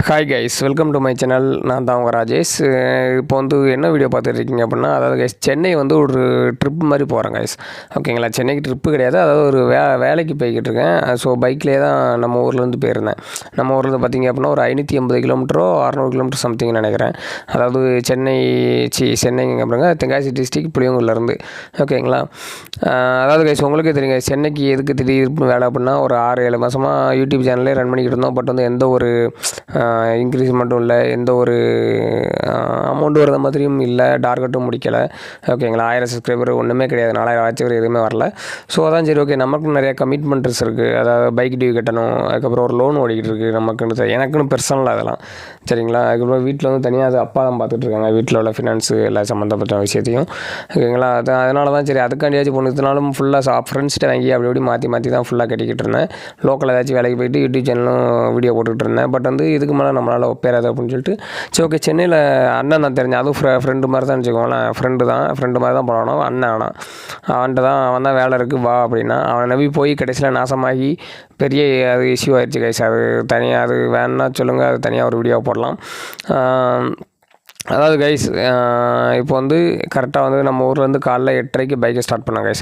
Hi guys, welcome to my channel. நான் தான் உங்கள் ராஜேஷ். இப்போ வந்து என்ன வீடியோ பார்த்துட்ருக்கீங்க அப்படின்னா, அதாவது கைஸ் சென்னை வந்து ஒரு ட்ரிப் மாதிரி போகிறேன் கைஸ். ஓகேங்களா, சென்னைக்கு ட்ரிப்பு கிடையாது, அதாவது ஒரு வேலைக்கு போய்கிட்டு இருக்கேன். ஸோ பைக்லேயே தான் நம்ம ஊர்லேருந்து போயிருந்தேன். நம்ம ஊர்லேருந்து பார்த்திங்க அப்படின்னா ஒரு 580 கிலோமீட்டரோ 600 கிலோமீட்டர் சம்திங் நினைக்கிறேன். அதாவது சென்னைங்க அப்படிங்க தென்காசி டிஸ்ட்ரிக் புளியங்குடிலேருந்து. ஓகேங்களா, அதாவது கைஸ் உங்களுக்கே தெரியுங்க, சென்னைக்கு எதுக்கு திடீர்னு வேலை அப்படின்னா ஒரு 6-7 மாதமாக யூடியூப் சேனல்லே ரன் பண்ணிக்கிட்டு இருந்தோம். பட் வந்து எந்த ஒரு இன்க்ரீஸ்மெண்ட்டும் இல்லை, எந்த ஒரு அமௌண்ட் வரத மாதிரியும் இல்லை, டார்கெட்டும் முடிக்கலை. ஓகேங்களா, 1000 சப்ஸ்கிரைபர் ஒன்றுமே கிடையாது, 4000 வாட்சவர் எதுவுமே வரல. ஸோ அதான் சரி, ஓகே நமக்கும் நிறையா கமிட்மெண்ட்ஸ் இருக்குது. அதாவது பைக் டியூ கட்டணும், அதுக்கப்புறம் ஒரு லோன் ஓடிக்கிட்டு இருக்குது நமக்குன்னு, எனக்குன்னு பர்சனலாக அதெல்லாம் சரிங்களா. அதுக்கப்புறம் வீட்டில் வந்து தனியாக அது அப்பா தான் பார்த்துட்ருக்காங்க, வீட்டில் உள்ள ஃபினான்ஸு எல்லாம் சம்மந்தப்பட்ட விஷயத்தையும். ஓகேங்களா, அதனால தான் சரி அதுக்காண்டியாச்சும் பொண்ணுனாலும் ஃபுல்லாக ஃப்ரெண்ட்ஸ்கிட்ட வாங்கி அப்படி மாற்றி தான் ஃபுல்லாக கட்டிக்கிட்டு இருந்தேன். லோக்கல் ஏதாச்சும் வேலைக்கு போயிட்டு யூடியூப் சேனலும் வீடியோ போட்டுக்கிட்டு இருந்தேன். பட் வந்து இதுக்கு மேலே நம்மளால் ஒப்பேராது அப்படின்னு சொல்லிட்டு சரி ஓகே, சென்னையில் அண்ணன் தான் தெரிஞ்சேன், அதுவும் ஃப்ரெண்டு மாதிரி தான் வச்சுக்கோங்களேன். ஃப்ரெண்டு மாதிரி தான் போகணும் அண்ணன். அவன் தான் வேலை இருக்குது வா அப்படின்னா, அவனை நம்பி போய் கடைசியில் நாசமாகி பெரிய அது இஷ்யூ ஆயிடுச்சு கைஸ். அது தனியாக, அது வேணுன்னா சொல்லுங்கள், அது தனியாக ஒரு வீடியோ போடலாம். அதாவது கைஸ், இப்போ வந்து கரெக்டாக வந்து நம்ம ஊர்லேருந்து காலைல 8:30 பைக்கை ஸ்டார்ட் பண்ணோம் கைஸ்.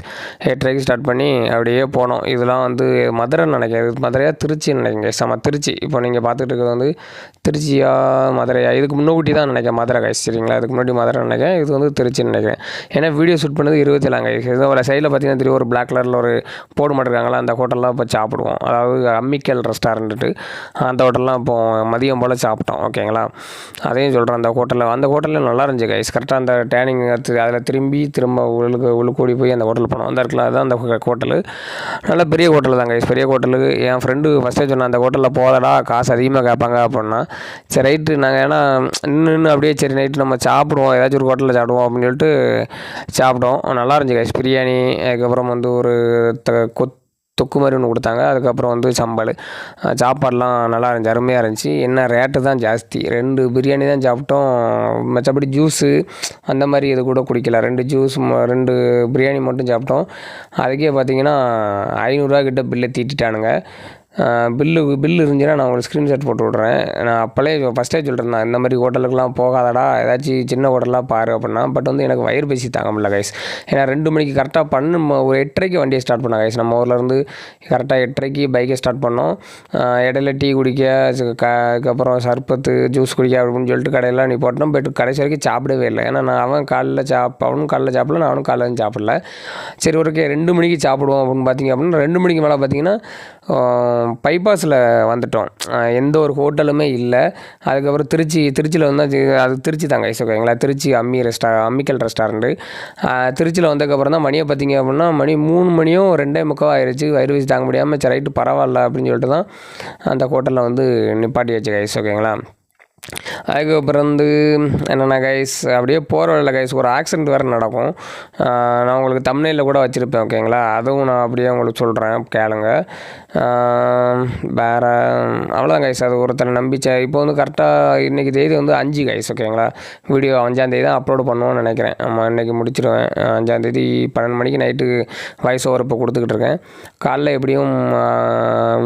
8:30 ஸ்டார்ட் பண்ணி அப்படியே போனோம். இதெல்லாம் வந்து மதுரைன்னு நினைக்கிறேன், மதுரையாக திருச்சின்னு நினைக்கிறேன் கைஸ். ஆமாம், திருச்சி. இப்போ நீங்கள் பார்த்துட்டு இருக்கிறது வந்து திருச்சியா மதுரையா, இதுக்கு முன்னாடி தான் நினைக்கிறேன் மதுரை கைஸ். சரிங்களா, இதுக்கு முன்னாடி மதுரை நினைக்கிறேன், இது வந்து திருச்சின்னு நினைக்கிறேன். ஏன்னா வீடியோ ஷூட் பண்ணது 27 கைஸ். இது ஒரு சைடில் பார்த்தீங்கன்னா தெரியும், ஒரு பிளாக் கலரில் ஒரு போர்டு மாட்டிருக்காங்களா, அந்த ஹோட்டல்லாம் இப்போ சாப்பிடுவோம். அதாவது அம்மிக்கல் ரெஸ்டாரண்ட்டு, அந்த ஹோட்டல்லாம் இப்போது மதியம் போல் சாப்பிட்டோம். ஓகேங்களா, அதையும் சொல்கிறேன். அந்த ஹோட்டலில் நல்லா இருந்துச்சு கைஸ். கரெக்டாக அந்த டேனிங் அதில் திரும்ப உள்ளுக்கூடி போய் அந்த ஹோட்டல் போனோம். அந்த இடத்துல தான் அந்த ஹோட்டலு நல்ல பெரிய ஹோட்டல் தான் கைஸ். பெரிய ஹோட்டலுக்கு என் ஃப்ரெண்டு ஃபஸ்ட்டே சொன்னேன், அந்த ஹோட்டலில் போதடா காசு அதிகமாக கேட்பாங்க அப்படின்னா. சரி ரைட்டு, நாங்கள் ஏன்னா நின்று அப்படியே சரி நைட்டு நம்ம சாப்பிடுவோம், ஏதாச்சும் ஒரு ஹோட்டலில் சாப்பிடுவோம் அப்படின்னு சொல்லிட்டு சாப்பிட்டோம். நல்லா இருந்துச்சு கைஸ். பிரியாணி, அதுக்கப்புறம் வந்து ஒரு தொக்கு மாதிரி ஒன்று கொடுத்தாங்க. அதுக்கப்புறம் வந்து சாப்பாடெலாம் நல்லா இருந்துச்சு, அருமையாக இருந்துச்சு. என்ன ரேட்டு தான் ஜாஸ்தி. 2 பிரியாணி தான் சாப்பிட்டோம், மற்றபடி ஜூஸு அந்த மாதிரி இது கூட குடிக்கல. 2 பிரியாணி மட்டும் சாப்பிட்டோம். அதுக்கே பார்த்திங்கன்னா 500 கிட்ட பில்லை தீட்டிட்டானுங்க. பில்லு இருந்துச்சுன்னா நான் உங்களுக்கு ஸ்க்ரீன்ஷாட் போட்டு விட்றேன். நான் ஃபஸ்ட்டே சொல்கிறேன், இந்த மாதிரி ஹோட்டலுக்குலாம் போகாதடா, ஏதாச்சும் சின்ன ஹோட்டலாக பாரு அப்படின்னா. பட் வந்து எனக்கு வயிறு பேசி தாங்க முடியல கைஸ். ஏன்னா 2 மணிக்கு கரெக்டாக ஒரு 8:30 வண்டியை ஸ்டார்ட் பண்ணோம் கைஸ். நம்ம ஊர்லேருந்து கரெக்டாக 8:30 பைக்கை ஸ்டார்ட் பண்ணோம். இடையில டீ குடிக்க, அதுக்கப்புறம் சர்பத்து ஜூஸ் குடிக்க அப்படின்னு சொல்லிட்டு கடையெல்லாம் நீ போட்டோம். பட் கடைசி வரைக்கும் சாப்பிடவே இல்லை. ஏன்னா அவனும் காலைல சாப்பிடல, நானும் காலையில் சாப்பிடல. சரி ஓகே 2 மணிக்கு சாப்பிடுவோம் அப்படின்னு பார்த்தீங்க அப்படின்னா 2 மணிக்கு மேலே பார்த்தீங்கன்னா பைபாஸில் வந்துட்டோம். எந்த ஒரு ஹோட்டலுமே இல்லை. அதுக்கப்புறம் திருச்சியில் வந்து அது திருச்சி தான் கைஸ். ஓகேங்களா, திருச்சி அம்மிக்கல் ரெஸ்டாரண்ட்டு. திருச்சியில் வந்ததுக்கப்புறம் தான் மணியை பார்த்திங்க அப்படின்னா 3 மணியும் 2:45 ஆயிடுச்சு. வயிறு வச்சு தாங்க முடியாமல் சரி ரைட்டு பரவாயில்ல அப்படின்னு சொல்லிட்டு தான் அந்த ஹோட்டலில் வந்து நிப்பாட்டி வச்சு கைஸ். ஓகேங்களா, அதுக்கப்புறம் வந்து என்னென்ன கைஸ், அப்படியே போகிற வழியில் கைஸ் ஒரு ஆக்சிடெண்ட் வேறு நடக்கும். நான் உங்களுக்கு தம்ப்நெயிலில் கூட வச்சுருப்பேன். ஓகேங்களா, அதுவும் நான் அப்படியே உங்களுக்கு சொல்கிறேன், கேளுங்க. வேறு அவ்வளோதான் கைஸ். அது ஒருத்தனை நம்பிச்சை. இப்போ வந்து கரெக்டாக இன்றைக்கி தேதி வந்து 5 கைஸ். ஓகேங்களா, வீடியோ 5ஆம் தேதி தான் அப்லோடு பண்ணுவோன்னு நினைக்கிறேன். ஆமாம், இன்றைக்கி முடிச்சிடுவேன். 5ஆம் தேதி 12 மணிக்கு நைட்டு வாய்ஸ் ஓவர் இப்போ கொடுத்துக்கிட்டு இருக்கேன். காலைல எப்படியும்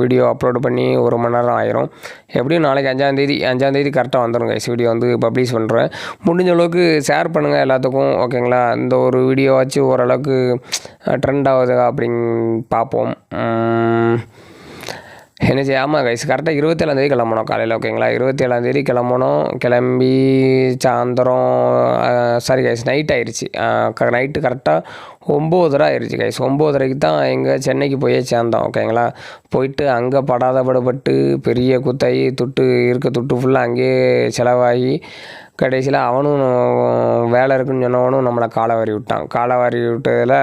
வீடியோ அப்லோடு பண்ணி 1 மணி நேரம் ஆயிரும். எப்படியும் நாளைக்கு 5ஆம் தேதி கரெக்டாக வந்துடும் கைஸ். வீடியோ வந்து பப்ளிஷ் பண்ணுறேன். முடிஞ்ச அளவுக்கு ஷேர் பண்ணுங்கள் எல்லாத்துக்கும். ஓகேங்களா, இந்த ஒரு வீடியோ வச்சு ஓரளவுக்கு ட்ரெண்ட் ஆகுது அப்படின்னு பார்ப்போம். என்ன செய்ய, ஆமாம் கைஸ், கரெக்டாக 27ஆம் தேதி கிளம்பணும் காலையில். ஓகேங்களா, 27ஆம் தேதி கிளம்பணும். கிளம்பி சாயந்தரம் சாரி கைஸ், நைட் ஆயிடுச்சு. நைட்டு கரெக்டாக 9:30 ஆயிடுச்சு கைஸ். 9:30க்கு தான் எங்கள் சென்னைக்கு போய் சேர்ந்தோம். ஓகேங்களா, போயிட்டு அங்கே படாதபடப்பட்டு பெரிய குத்தாகி துட்டு ஃபுல்லாக அங்கேயே செலவாகி கடைசியில் அவனும் வேலை இருக்குன்னு சொன்னவனும் நம்மளை காலை வாரி விட்டதில்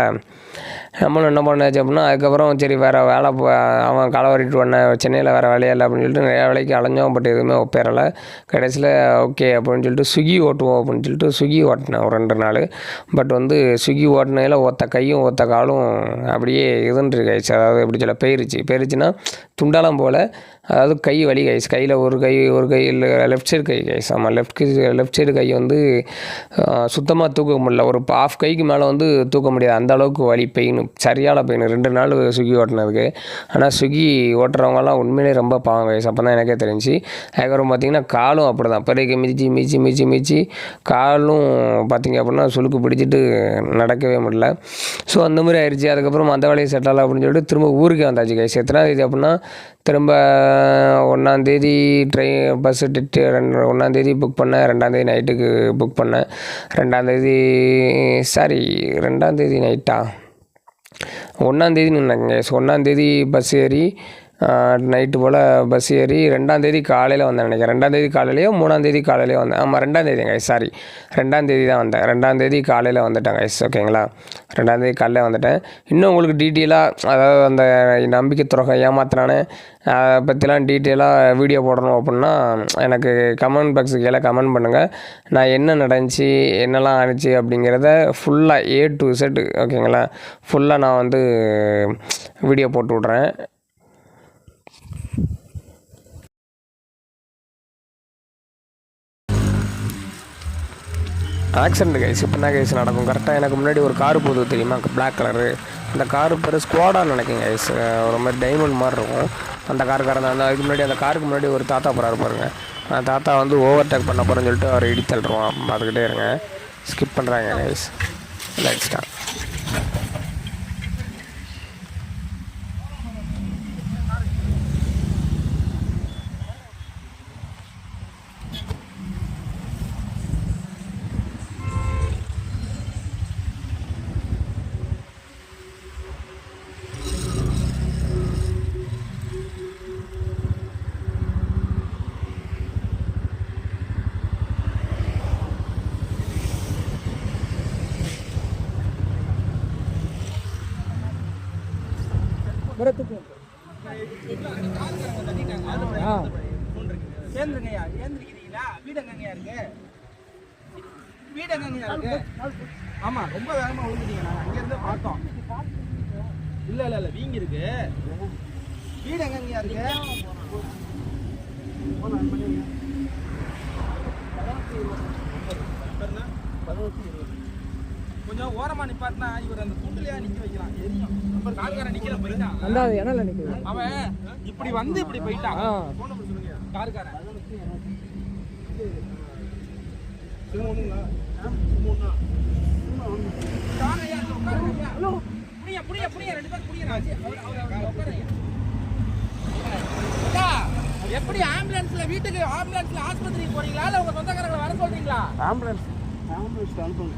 நம்மளும் என்ன பண்ணாச்சு அப்படின்னா, அதுக்கப்புறம் சரி வேறு வேலை அவன் காலை வாரிட்டு வந்தேன், சென்னையில் வேறு வேலையே இல்லை அப்படின்னு சொல்லிட்டு நிறையா வேலைக்கு அலைஞ்சோம். பட் எதுவுமே ஒப்பேறலை. கடைசியில் ஓகே அப்படின்னு சொல்லிட்டு ஸ்விக்கி ஓட்டுவோம் அப்படின்னு சொல்லிட்டு ஸ்விக்கி ஓட்டினேன் ஒரு 2 நாள். பட் வந்து ஸ்விக்கி ஓட்டினதில் ஒத்த கையும் ஒத்த காலும் அப்படியே இதுன்ட்டு கைஸ். அதாவது எப்படி சொல்ல, போயிருச்சுன்னா துண்டாலாம் போல், அதாவது கை வலி கைஸ். கையில் ஒரு கை இல்லை, லெஃப்ட் சைடு கை கைஸ். ஆமாம், லெஃப்ட் சைடு கை வந்து சுத்தமாக தூக்க முடியல. ஒரு ஆஃப் கைக்கு மேலே வந்து தூக்க முடியாது, அந்த அளவுக்கு வலி, பெயின், சரியான பெயின் 2 நாள் ஸ்விக்கி ஓட்டினதுக்கு. ஆனால் ஸ்விக்கி ஓட்டுறவங்கலாம் உண்மையிலே ரொம்ப பாவம் கைஸ். அப்போ தான் எனக்கே தெரிஞ்சு. அதுக்கப்புறம் பார்த்திங்கன்னா காலும் அப்படி தான், பிறகு மிதிச்சு காலும் பார்த்திங்க அப்படின்னா சுளுக்கு பிடிச்சிட்டு நடக்கவே முடியல. ஸோ அந்த மாதிரி ஆயிடுச்சு. அதுக்கப்புறம் அந்த வேலையை செட் ஆகலாம் அப்படின்னு சொல்லிட்டு திரும்ப ஊருக்கே வந்தாச்சு கைஸ். எத்தனாம் தேதி அப்படின்னா திரும்ப 1ஆந்தேதி பஸ்ஸு டிக்கெட்டு 1ஆந்தேதி புக் பண்ணேன், 2ஆந்தேதி நைட்டுக்கு புக் பண்ணேன். 2ஆந்தேதி நைட்டா, 1ஆந்தேதி நினைக்கிறேன் கைஸ். 1ஆந்தேதி பஸ் ஏறி நைட்டு போல் பஸ் ஏறி 2ஆந்தேதி காலையில் வந்தேன் நினைக்கிறேன். 2ஆந்தேதி காலையிலையோ 3ஆந்தேதி காலையிலையோ வந்தேன். ஆமாம், 2ஆந்தேதி கைஸ், சாரி 2ஆந்தேதி தான் வந்தேன். 2ஆந்தேதி காலையில் வந்துட்டேன் கைஸ். ஓகேங்களா, 2ஆந்தேதி காலையில் வந்துட்டேன். இன்னும் உங்களுக்கு டீட்டெயிலாக, அதாவது அந்த நம்பிக்கை துரோகம் ஏமாத்தினானே அதை பற்றிலாம் டீட்டெயிலாக வீடியோ போடணும் அப்படின்னா எனக்கு கமெண்ட் பாக்ஸுக்கு கீழே கமெண்ட் பண்ணுங்கள். நான் என்ன நடந்துச்சு, என்னெல்லாம் ஆணுச்சு அப்படிங்கிறத ஃபுல்லாக A to Z, ஓகேங்களா, ஃபுல்லாக நான் வந்து வீடியோ போட்டு விட்றேன். Accident guys. இப்போ என்ன கைஸ் நடக்கும், கரெக்டாக எனக்கு முன்னாடி ஒரு காரு போகுது தெரியுமா, பிளாக் கலரு. அந்த காரு பேர் ஸ்குவாடான்னு நினைக்கிங்க கைஸ். ஒரு மாதிரி டைமண்ட் மாதிரி இருக்கும் அந்த காருக்காரன். அந்த அதுக்கு முன்னாடி அந்த காருக்கு முன்னாடி ஒரு தாத்தா போகிறாரு பாருங்க. அந்த தாத்தா வந்து ஓவர்டேக் பண்ண போகிறேன்னு சொல்லிட்டு அவர் இடித்தள்ளுருவான். பார்த்துக்கிட்டே இருங்க, ஸ்கிப் பண்ணுறாங்க கைஸ். Light start. ஆமா, ரொம்ப வேகமா விழுந்துட்டீங்க. நாங்க அங்க இருந்து பார்த்தோம். இல்ல வீங்க இருக்கு. வீடு எங்கயா இருக்கு? கொஞ்சம் ஓரமா நிப்பாட்டினா இவர் அந்த கூட்டுலயா நிக்க வைக்கலாம். எரியும் கார்காரன் நிக்கிற போயிட்டான். அந்த இடம்ல நிக்குது. அவன் இப்படி வந்து இப்படி போயிட்டான். போன் நம்பர் சொல்லுங்க. கார்காரன் சிவமோனுங்களா? சிவமோனா. காரையா உட்காருங்க. ஹலோ. புடிங்க 2 பேர் புடிங்க. உட்காருங்க. எப்படி ஆம்புலன்ஸ்ல வீட்டுக்கு ஆம்புலன்ஸ்ல ஆஸ்பத்திரிக்கு போறீங்களா இல்ல உங்க சொந்தக்காரங்களை வர சொல்றீங்களா? ஆம்புலன்ஸ் அனுப்புங்க.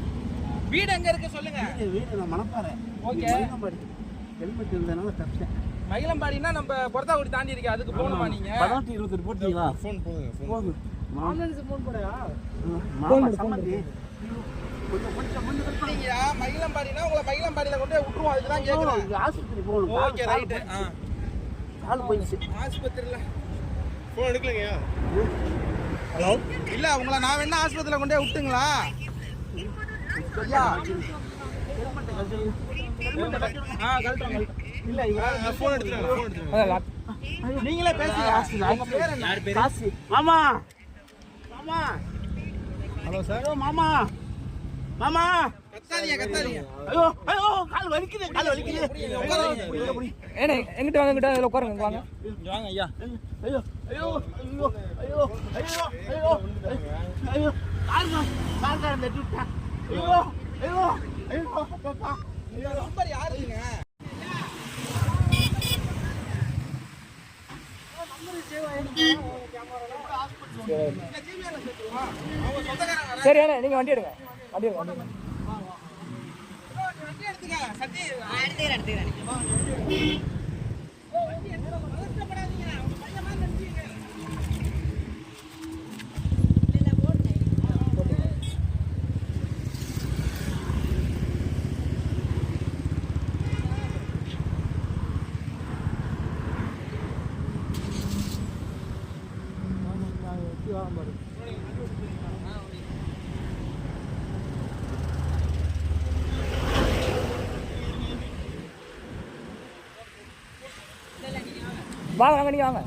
வீடு எங்க இருக்கு சொல்லுங்க. வீடு நான் மணப்பாறை. ஓகே. ஹெல்மெட் இருந்தனால தப்பிச்சேன். மயிலம்பாடினா நம்ம பொறத்தாக்குடி தாண்டி இருக்கு, அதுக்கு போணுமா நீங்க? 18 போட்டீங்களா? ஃபோன் போடுங்க. Ambulance phone போடுயா. ஃபோன் சம்மந்தி. கொஞ்சம் கட்டுறீங்கயா. மயிலம்பாடினா உங்களை மயிலம்பாடியில கொண்டு விட்டுருவோம். அதுக்கு தான் கேக்குறேன். ஆஸ்பத்திரி போணும். Okay right. கால் போயிடுச்சு ஆஸ்பத்திரியில. ஃபோன் எடுக்கலங்கயா. ஹலோ. இல்ல உங்களை நான் வேணா ஆஸ்பத்திரியில கொண்டு விட்டுங்களா? ஐயா கழட்டுங்க. இல்ல இவங்க ஃபோன் எடுத்துறாங்க. நீங்களே பேசுங்க. உங்க பேர் என்ன? காசி. மாமா. Hello sir. மாமா கத்தாதீங்க. ஐயோ கால் வலிக்குது. ஏனே எங்கிட்ட வாங்க, இதுல உட்காருங்க. வாங்க ஐயா. ஐயோ கால் தட்டி விட்டேன். ஐயோ பாப்பா. நம்பர் யாருங்க? சரி நீங்க வண்டி எடுங்க. வாங்க நீங்கள் வாங்க.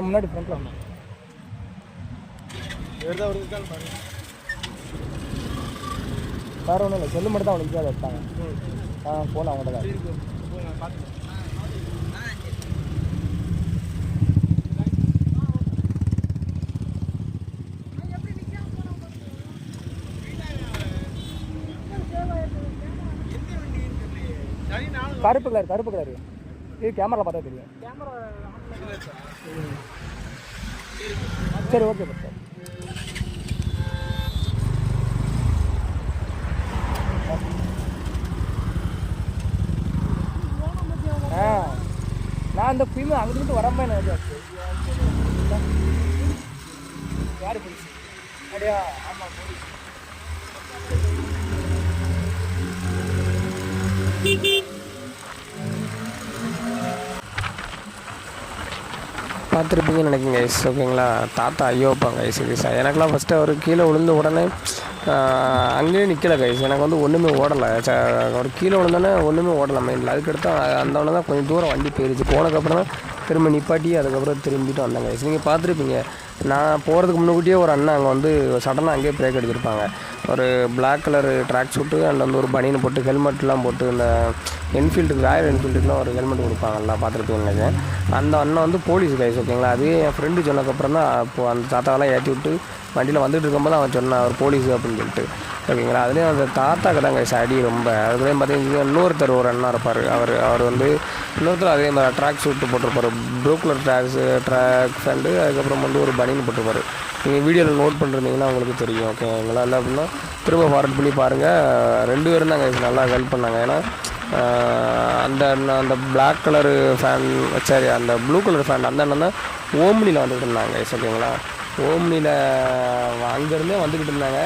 முன்னாடி ஃப்ரண்ட்டில் வந்தோம். வேறு ஒன்றும் இல்லை, செல்லு மட்டும் தான் அவனுக்கு அதை எடுத்தாங்க. ஃபோன் அவங்கள்ட்ட தான். கருப்பு கலர் இது கேமராவில் பார்த்தா தெரியும். சரி ஓகே சார். நான் இந்த ஃபிலிம் அங்கிருந்து வரம்பா என்ன யார் போலீஸ் அப்படியா? ஆமாம் போலீஸ். பார்த்துருப்பீங்கன்னு நினைக்கிங்க கைஸ். ஓகேங்களா, தாத்தா ஐயோப்பாங்க கைஸ். இது எனக்குலாம் ஃபஸ்ட்டு அவர் கீழே விழுந்த உடனே அங்கேயே நிற்கலை கைஸ். எனக்கு வந்து ஒன்றுமே ஓடலை. அவர் கீழே விழுந்தோன்னே ஒன்றுமே ஓடலை மைண்டில். அதுக்கடுத்து அந்த தான் கொஞ்சம் தூரம் வண்டி போயிடுச்சு. போனதுக்கப்புறம் தான் திரும்ப நிப்பாட்டி அதுக்கப்புறம் திரும்பிட்டு வந்தாங்க கைஸ். நீங்கள் பார்த்துருப்பீங்க, நான் போகிறதுக்கு முன்னாடியே ஒரு அண்ணன் அங்கே வந்து சடனாக அங்கேயே பிரேக் அடிச்சிருப்பாங்க. ஒரு பிளாக் கலர் ட்ராக் சூட்டு அண்ட் வந்து ஒரு பனியனை போட்டு ஹெல்மெட்லாம் போட்டு இந்த என்ஃபீல்டுக்கு ராயல் என்ஃபீல்டுக்குலாம் ஒரு ஹெல்மெட் கொடுப்பாங்கல்ல, பார்த்துருப்பீங்கன்னு நினைக்கிறேன். அந்த அண்ணன் வந்து போலீஸ் கைஸ். ஓகேங்களா, அது என் ஃப்ரெண்டு சொன்னதுக்கப்புறம் தான் அப்போது அந்த தாத்தாவெல்லாம் ஏற்றி விட்டு வண்டியில் வந்துட்டு இருக்கும்போது அவன் சொன்னான் அவர் போலீஸு அப்படின்னு சொல்லிட்டு. ஓகேங்களா, அதுலேயும் அந்த தாத்தாக்கு தான் கைஸ் அடி ரொம்ப. அதுலேயும் பார்த்தீங்கன்னா இன்னொருத்தர் ஒரு அண்ணா இருப்பார். அவர் வந்து இன்னொருத்தர் அதே மாதிரி ட்ராக் சூட்டு போட்டிருப்பார், ப்ளூ கலர் ட்ராக் ஃபேண்டு, அதுக்கப்புறம் வந்து ஒரு பனியன் போட்டிருப்பார். நீங்கள் வீடியோவில் நோட் பண்ணிருந்தீங்கன்னா உங்களுக்கு தெரியும். ஓகேங்களா, இல்லை அப்படின்னா திரும்ப ஃபார்வர்ட் பண்ணி பாருங்கள். 2 பேரும் தான் கைஸ் நல்லா ஹெல்ப் பண்ணாங்க. ஏன்னா அந்த பிளாக் கலரு ஃபேன், சரி அந்த ப்ளூ கலர் ஃபேன் அந்த அண்ணன் தான் ஓம்னியில் வந்துக்கிட்டு இருந்தாங்க கைஸ். ஓகேங்களா, ஓம்னியில் அங்கேருந்தே வந்துக்கிட்டு இருந்தாங்க.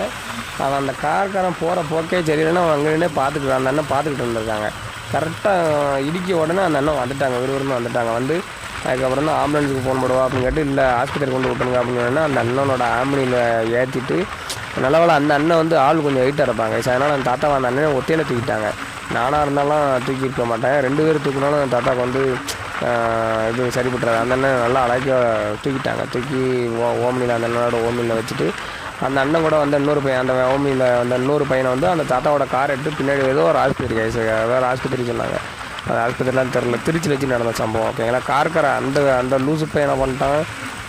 அவன் அந்த கார்காரன் போகிற போக்கே சரியில்லைன்னா அவன் அங்கேருந்தே பார்த்துக்கிட்டு அந்த அண்ணன் பார்த்துக்கிட்டு இருந்திருக்காங்க. கரெக்டாக இடிக்க உடனே அந்த அண்ணன் வந்துட்டாங்க, விறுவிறுன்னு வந்துட்டாங்க. வந்து அதுக்கப்புறம் தான் ஆம்புலன்ஸுக்கு ஃபோன் பண்ணுவா அப்படின்னு கேட்டு, இல்லை ஆஸ்பத்திரி கொண்டு விட்டுருங்க அப்படின்னு சொன்னால் அந்த அண்ணனோட ஆம்புலியில் ஏற்றிட்டு, நல்லவேளை அந்த அண்ணன் வந்து ஆள் கொஞ்சம் வெயிட்டாக இருப்பாங்க. அதனால் அந்த தாத்தாவை அந்த அண்ணனை ஒத்தையில் தூக்கிட்டாங்க. நானாக இருந்தாலும் தூக்கி இருக்க மாட்டேன். 2 பேர் தூக்கினாலும் அந்த தாத்தாவுக்கு வந்து இது சரிப்பட்டுறாரு. அந்த அண்ணன் நல்லா அழகாக தூக்கிட்டாங்க. தூக்கி ஓம்னியில் அந்த அண்ணனோட ஓம்னியில் வச்சுட்டு அந்த அண்ணன் கூட வந்து இன்னொரு பையன் அந்த ஓம்னியில் அந்த இன்னொரு பையனை வந்து அந்த தாத்தாவோட கார் எடுத்து பின்னாடி ஏதோ ஒரு ஆஸ்பத்திரி கைஸ், வேறு ஆஸ்பத்திரி சொன்னாங்க. அந்த ஆஸ்பத்திரிலாம் தெரில, திருச்சியில் வச்சு நடந்த சம்பவம். ஓகேங்களா, கார்காரை அந்த லூசு பையன் என்ன பண்ணிட்டான்,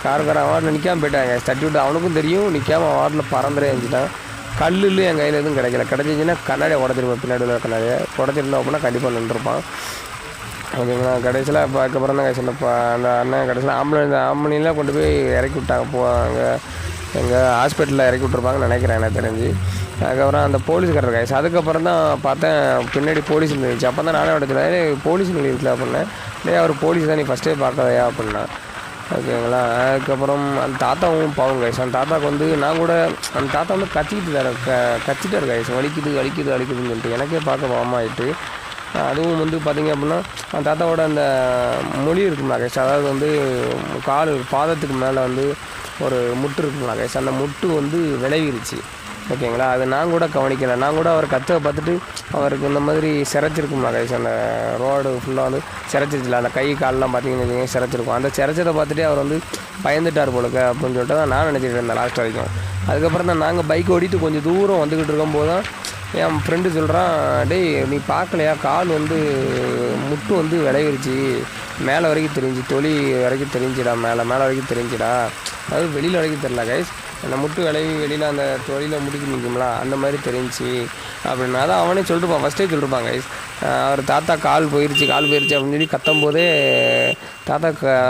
கார்காரை வார்டில் நிற்காமல் போயிட்டாங்க. தட்டி விட்டு அவனுக்கும் தெரியும், நிற்காமல் வார்டில் பறந்துடே இருந்துட்டான். கல்லுன்னு என் கையில் எதுவும் கிடைக்கல. கிடச்சிச்சின்னா கண்ணாடியை உடச்சிருப்பேன், பின்னாடி உள்ள கண்ணாடியை உடச்சிருந்தோம் அப்படின்னா கண்டிப்பாக நின்றுருப்பான். ஓகேங்களா, கடைசியில் அதுக்கப்புறம் தான் கைஸ் அந்த அண்ணன் கடைசியில் ஆம்புலன்ஸில் கொண்டு போய் இறக்கி விட்டாங்க. அங்கே எங்கள் ஹாஸ்பிட்டலில் இறக்கி விட்ருப்பாங்கன்னு நினைக்கிறேன் எனக்கு தெரிஞ்சு. அதுக்கப்புறம் அந்த போலீஸ்காரர் கைஸ். அதுக்கப்புறம் தான் பார்த்தேன் பின்னாடி போலீஸ் இருந்துச்சு. அப்போ தான் நானே உடச்சில போலீஸ் இருக்குல்ல அப்படின்னேன். இல்லையா அவர் போலீஸ் தான், நீ ஃபஸ்ட்டே பார்க்கலையா அப்படின்னா. ஓகேங்களா, அதுக்கப்புறம் அந்த தாத்தாவும் பாவம் கைஸ். அந்த தாத்தாவுக்கு வந்து நான் கூட அந்த தாத்தா வந்து கத்திட்டார் கைஸ். வலிக்குதுன்னு சொல்லிட்டு எனக்கே பார்க்க பாவமாகிட்டு. அதுவும் வந்து பார்த்திங்க அப்படின்னா அந்த தாத்தாவோட அந்த மொழி இருக்குங்களா கைஸ், அதாவது வந்து பாதத்துக்கு மேலே வந்து ஒரு முட்டு இருக்குங்களா கைஸ், அந்த முட்டு வந்து விளைவிருச்சு. ஓகேங்களா, அது நான் கூட கவனிக்கலை. நான் கூட அவர் கற்றை பார்த்துட்டு அவருக்கு இந்த மாதிரி சிரைச்சிருக்குங்களா கைஸ், அந்த ரோடு ஃபுல்லாக வந்து சிரைச்சிருச்சுல, அந்த கை காலெலாம் பார்த்தீங்கன்னு சிரைச்சிருக்கும். அந்த சிரைச்சதை பார்த்துட்டு அவர் வந்து பயந்துட்டார் போலுக்க அப்படின்னு சொல்லிட்டு தான் நான் நினச்சிட்டு இருந்தேன் லாஸ்ட் வரைக்கும். அதுக்கப்புறம் தான் நாங்கள் பைக் ஓடிட்டு கொஞ்சம் தூரம் வந்துக்கிட்டு இருக்கும்போது தான் என் ஃப்ரெண்டு சொல்கிறான், டேய் நீ பார்க்கலையா, கால் வந்து முட்டு வந்து விளைவிருச்சு, மேலே வரைக்கும் தெரிஞ்சு, தொலி வரைக்கும் தெரிஞ்சுடா, மேலே வரைக்கும் தெரிஞ்சுடா, அதாவது வெளியில் வரைக்கும் தெரில கைஸ், அந்த முட்டு வெளியில் அந்த தொழிலில் முடிக்க நிற்கும்ல அந்த மாதிரி தெரிஞ்சு அப்படின்னா தான் அவனே சொல்லிட்டுப்பான், ஃபஸ்ட்டே சொல்லிருப்பான் கைஸ். அவர் தாத்தா கால் போயிடுச்சு அப்படின்னு சொல்லி கத்தும் போதே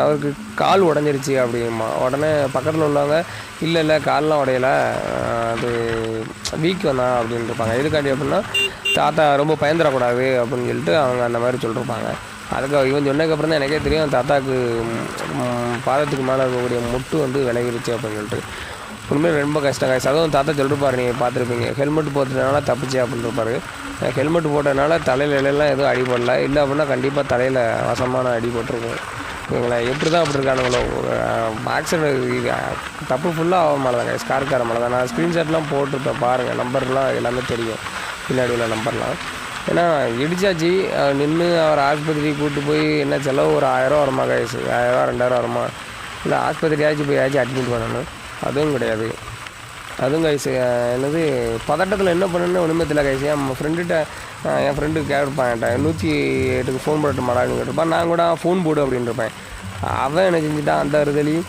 அவருக்கு கால் உடஞ்சிருச்சு அப்படிமா. உடனே பக்கத்தில் உள்ளவங்க இல்லை கால்லாம் உடையலை, அது வீக் வந்தான் அப்படின்னு இருப்பாங்க. எதுக்காண்டி அப்படின்னா தாத்தா ரொம்ப பயந்துடக்கூடாது அப்படின்னு சொல்லிட்டு அவங்க அந்த மாதிரி சொல்லிருப்பாங்க. அதுக்கு இவன் சொன்னதுக்கப்புறம் தான் எனக்கே தெரியும் தாத்தாவுக்கு பாதத்துக்கு மேலே இருக்கக்கூடிய முட்டு வந்து விளைவிருச்சு அப்படின்னு சொல்லிட்டு. உண்மையிலே ரொம்ப கஷ்டம் கைஸ். அதுவும் தாத்தா சொல்லிருப்பாரு, நீங்கள் பார்த்துருப்பீங்க, ஹெல்மெட் போட்டதுனால தப்பிச்சு அப்படின்னு இருப்பாரு. ஹெல்மெட் போட்டதுனால தலையில் எல்லாம் எதுவும் அடிபடல, இல்லை அப்படின்னா கண்டிப்பாக தலையில் வசமான அடி போட்டிருக்கும். ஓகேங்களா? எப்படி தான் அப்படி இருக்கானுங்களோ. ஆக்சிடென்ட் தப்பு ஃபுல்லாக ஆக மேலே தான் கைஸ், கார்கார மேலே தான். நான் ஸ்க்ரீன்ஷாட்லாம் போட்டிருப்பேன் பாருங்கள், நம்பர்லாம் எல்லாமே தெரியும், பின்னாடி உள்ள நம்பர்லாம். ஏன்னா இடிச்சாச்சு, நின்று அவர் ஆஸ்பத்திரிக்கு கூப்பிட்டு போய் என்ன செலவு ஒரு 1000 வருமா கைஸ், 1000 2000 வருமா, இல்லை ஆஸ்பத்திரியாச்சும் போயாச்சும் அட்மிட் பண்ணணும், அதுவும் கிடையாது. அதுவும் கைஸ் என்னது பதட்டத்தில் என்ன பண்ணுன்னு ஒன்றுமே தெரியல கைஸ். என் ஃப்ரெண்டு கேட்பான் என்கிட்ட 108க்கு ஃபோன் போட்டு மாடான்னு கேட்டிருப்பான். நான் கூட ஃபோன் போடு அப்படின்னு இருப்பேன். அவன் என்ன செஞ்சுட்டான், அந்த அறுதலையும்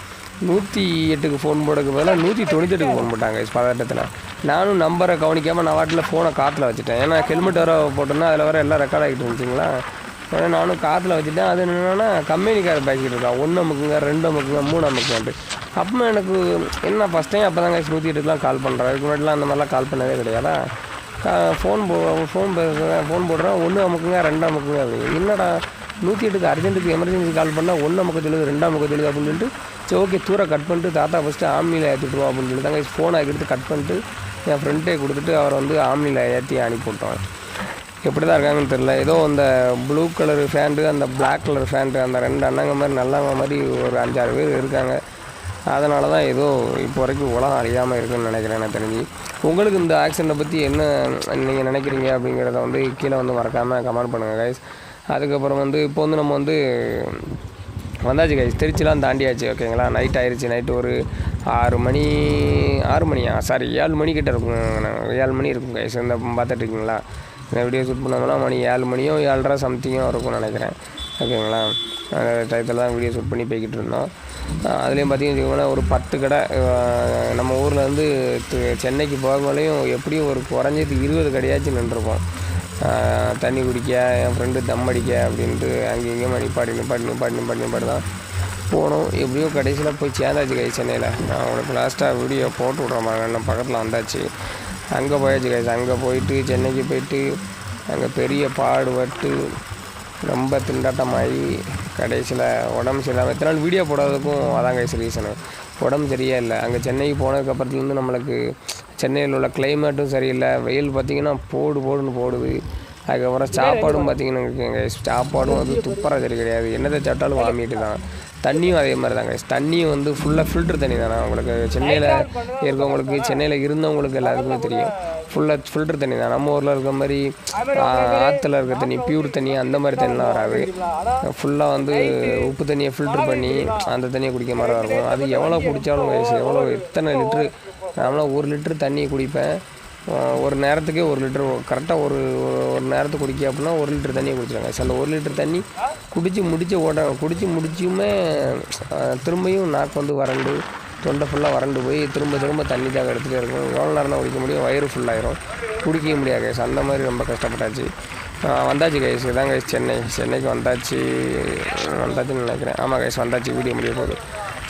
108க்கு ஃபோன் போடுறதுக்கு பதிலாக 198க்கு ஃபோன் போட்டாங்க கைஸ் பதட்டத்தில். நானும் நம்பரை கவனிக்காமல் நான் வாட்டில் ஃபோனை காற்றுல வச்சுட்டேன். ஏன்னா ஹெல்மெட் வர போட்டோன்னா அதில் வர எல்லாம் ரெக்கார்ட் ஆகிட்டு இருந்துச்சிங்களா. ஏன்னா நானும் காற்றுல வச்சுட்டேன். அது என்னென்னா கம்பெனிக்கார பேசிக்கிட்டு இருக்கான், 1 அமுக்குங்க 2 அமுக்குங்க 3 அமுக்குங்கன்ட்டு. அப்போ எனக்கு என்ன ஃபஸ்ட் டைம் அப்போ தான் கைஸ் 108க்குலாம் கால் பண்ணுறேன். அதுக்கு முன்னாடிலாம் அந்த மாதிரிலாம் கால் பண்ணதே கிடையாதா. ஃபோன் போடுறேன், 1 அமுக்குங்க 2 அமுக்குங்க அப்படின்னு. என்னடா 108க்கு அர்ஜென்ட்டுக்கு எமர்ஜென்சி கால் பண்ணால் 1 அமுக்க சொல்லுது 2 அமுக்க சொல்லுது அப்படின்னு சொல்லிட்டு, சரி ஓகே தூரம் கட் பண்ணிட்டு தாத்தா ஃபஸ்ட்டு ஆம்னியில் ஏற்றிட்டுருவோம் அப்படின்னு சொல்லிட்டு தாங்க ஃபோனை எடுத்து கட் பண்ணிட்டு என் ஃப்ரெண்டே கொடுத்துட்டு அவரை வந்து ஆம்னியில் ஏற்றி அனுப்பி விட்டோம். எப்படி தான் இருக்காங்கன்னு தெரில. ஏதோ அந்த ப்ளூ கலர் ஃபேண்ட்டு, அந்த பிளாக் கலர் ஃபேண்ட்டு, அந்த 2 அண்ணங்க மாதிரி நல்லவங்க மாதிரி ஒரு 5-6 பேர் இருக்காங்க. அதனால தான் ஏதோ இப்போ வரைக்கும் உலகம் அழியாமல் இருக்குதுன்னு நினைக்கிறேன் எனக்கு தெரிஞ்சு. உங்களுக்கு இந்த ஆக்சிடெண்ட்டை பற்றி என்ன நீங்கள் நினைக்கிறீங்க அப்படிங்கிறத வந்து கீழே வந்து மறக்காமல் கமெண்ட் பண்ணுங்கள் கைஸ். அதுக்கப்புறம் வந்து இப்போ வந்து நம்ம வந்து வந்தாச்சு கைஸ், திருச்சிலாம் தாண்டியாச்சு. ஓகேங்களா? நைட் ஆயிடுச்சு. நைட்டு ஒரு 6 மணியா சாரி 7 மணிக்கிட்ட இருக்கும், 7 மணி இருக்கும் கைஸ். இந்த பார்த்துட்ருக்கீங்களா, இந்த வீடியோ ஷூட் பண்ணோம்னா மணி 7 மணியோ 7:30 சம்திங்கோ இருக்கும்னு நினைக்கிறேன். ஓகேங்களா? அந்த டயத்தில் தான் வீடியோ ஷூட் பண்ணி போய்கிட்டு இருந்தோம். அதுலேயும் பார்த்தீங்கன்னா ஒரு 10 கடை நம்ம ஊரில் வந்து சென்னைக்கு போகலையும் எப்படியும் ஒரு குறைஞ்சது 20 கடையாச்சும் நின்றுருப்போம். தண்ணி குடிக்க, என் ஃப்ரெண்டு தம் அடிக்க அப்படின்ட்டு அங்கேயும் நிப்பாட்டி தான் போனோம். எப்படியோ கடைசியில் போய் சேர்ந்தாச்சு கைஸ் சென்னையில். நான் உங்களுக்கு லாஸ்ட்டாக வீடியோ போட்டு விட்றேன் பாருங்க, நம்ம பக்கத்தில் வந்தாச்சு. அங்கே போயாச்சு கைஸ். அங்கே போயிட்டு சென்னைக்கு போயிட்டு அங்கே பெரிய பாடுபட்டு ரொம்ப திண்டாட்டமாகி கடைசியில் உடம்பு சரியில்லாமல் எத்தனை நாள் வீடியோ போடாததுக்கும் அதான் கைஸ் ரீசனு. உடம்பு சரியே இல்லை. அங்கே சென்னைக்கு போனதுக்கப்புறத்துலேருந்து நம்மளுக்கு சென்னையில் உள்ள கிளைமேட்டும் சரியில்லை. வெயில் பார்த்திங்கன்னா போடுன்னு போடுது. அதுக்கப்புறம் சாப்பாடும் பார்த்திங்கன்னா சாப்பாடும் வந்து துப்புரா சரி கிடையாது. என்னதை சாப்பிட்டாலும் வாமிட்டு தான். தண்ணியும் அதே மாதிரி தான் கைஸ். தண்ணியும் வந்து ஃபுல்லாக ஃபில்ட்ரு தண்ணி தானே. உங்களுக்கு சென்னையில் இருக்கவங்களுக்கு, சென்னையில் இருந்தவங்களுக்கு எல்லாருக்குமே தெரியும், ஃபுல்லாக ஃபில்ட்ரு தண்ணி தான். நம்ம ஊரில் இருக்க மாதிரி ஆற்றுல இருக்க தண்ணி பியூர் தண்ணி அந்த மாதிரி தண்ணிலாம் வராது. ஃபுல்லாக வந்து உப்பு தண்ணியை ஃபில்ட்ரு பண்ணி அந்த தண்ணியை குடிக்க மாதிரி தான் இருக்கும். அது எவ்வளோ குடித்தாலும் கைஸ், எத்தனை லிட்ரு, நாமளாம் 1 லிட்ரு தண்ணியை குடிப்பேன் ஒரு நேரத்துக்கே. 1 லிட்டர் கரெக்டாக ஒரு நேரத்துக்கு குடிக்க அப்படின்னா 1 லிட்டர் தண்ணியை குடிச்சிடுங்க. அந்த 1 லிட்டர் தண்ணி குடித்து முடிச்சுமே திரும்பியும் நாக்கு வந்து வறண்டு, தொண்டை ஃபுல்லாக வறண்டு போய் திரும்ப தண்ணி தாக எடுத்துகிட்டே இருக்கும். எவ்வளோ நேரம் தான் குடிக்க முடியும், வயிறு ஃபுல்லாயிரும், குடிக்க முடியாது கைஸ். அந்த மாதிரி ரொம்ப கஷ்டப்பட்டாச்சு. வந்தாச்சு கைஸ். இதான் கைஸ் சென்னைக்கு வந்தாச்சுன்னு நினைக்கிறேன். ஆமாம் கைஸ் வந்தாச்சு. வீடியோ முடிய போகுது.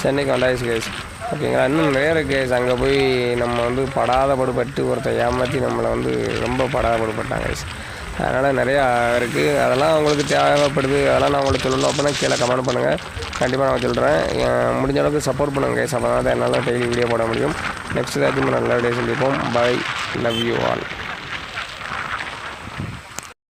சென்னைக்கு வந்தாச்சு கைஸ். ஓகேங்களா? இன்னும் நிறைய கேஸ் அங்கே போய் நம்ம வந்து படாதப்படுபட்டு ஒருத்தர் ஏமாற்றி நம்மளை வந்து ரொம்ப படாதப்படுபட்டாங்க கைஸ். அதனால் நிறையா இருக்குது. அதெல்லாம் உங்களுக்கு தேவைப்படுது, அதெல்லாம் நான் உங்களுக்கு சொல்லணும் அப்படின்னா கீழே கமெண்ட் பண்ணுங்கள். கண்டிப்பாக நான் சொல்கிறேன். முடிஞ்ச அளவுக்கு சப்போர்ட் பண்ணுங்கள் கைஸ். அப்போ தான் என்னால் டெய்லி வீடியோ போட முடியும். நெக்ஸ்ட் ஏதாச்சும் நல்ல வீடியோ சந்திப்போம். Bye, love you all.